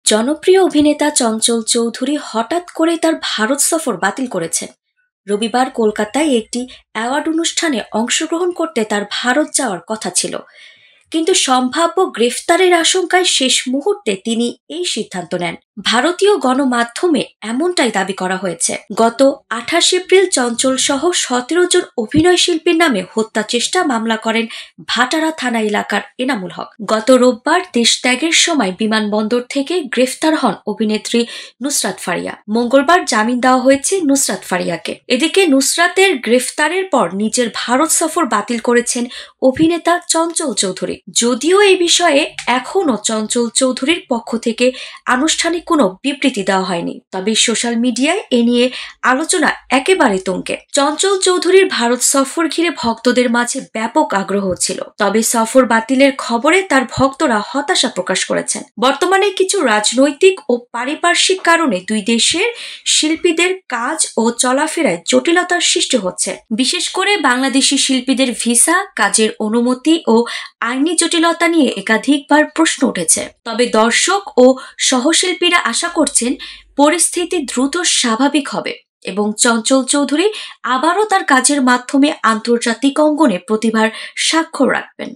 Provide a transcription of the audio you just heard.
জনপ্রিয় অভিনেতা চঞ্চল চৌধুরী হঠাৎ করে তার ভারত সফর বাতিল করেছেন। রবিবার কলকাতায় একটি অ্যাওয়ার্ড অনুষ্ঠানে অংশগ্রহণ করতে তার ভারত যাওয়ার কথা ছিল, কিন্তু সম্ভাব্য গ্রেফতারের আশঙ্কায় শেষ মুহূর্তে তিনি এই সিদ্ধান্ত নেন। ভারতীয় গণমাধ্যমে এমনটাই দাবি করা হয়েছে। গত 28 এপ্রিল চঞ্চল সহ 17 জন অভিনয় শিল্পীর নামে হত্যা চেষ্টা মামলা করেন ভাটারা থানা এলাকার এনামুল হক। গত রোববার দেশ ত্যাগের সময় বিমানবন্দর থেকে গ্রেফতার হন অভিনেত্রী নুসরাত ফারিয়া। মঙ্গলবার জামিন দেওয়া হয়েছে নুসরাত ফারিয়াকে। এদিকে নুসরাতের গ্রেফতারের পর নিজের ভারত সফর বাতিল করেছেন অভিনেতা চঞ্চল চৌধুরী। যদিও এই বিষয়ে এখনও চঞ্চল চৌধুরীর পক্ষ থেকে আনুষ্ঠানিক কোনো বিবৃতি দেওয়া হয়নি, তবে সোশ্যাল মিডিয়ায় এ নিয়ে আলোচনা একেবারে তুঙ্গে। চঞ্চল চৌধুরীর ভারত সফর ঘিরে ভক্তদের মাঝে ব্যাপক আগ্রহ ছিল, তবে সফর বাতিলের খবরে তার ভক্তরা হতাশা প্রকাশ করেছেন। বর্তমানে কিছু রাজনৈতিক ও পারিপার্শ্বিক কারণে দুই দেশের শিল্পীদের কাজ ও চলাফেরায় জটিলতার সৃষ্টি হচ্ছে। বিশেষ করে বাংলাদেশি শিল্পীদের ভিসা, কাজের অনুমতি ও আইনি জটিলতা নিয়ে একাধিকবার প্রশ্ন উঠেছে। তবে দর্শক ও সহশিল্পীরা আশা করছেন পরিস্থিতি দ্রুত স্বাভাবিক হবে এবং চঞ্চল চৌধুরী আবারও তার কাজের মাধ্যমে আন্তর্জাতিক অঙ্গনে প্রতিভার স্বাক্ষর রাখবেন।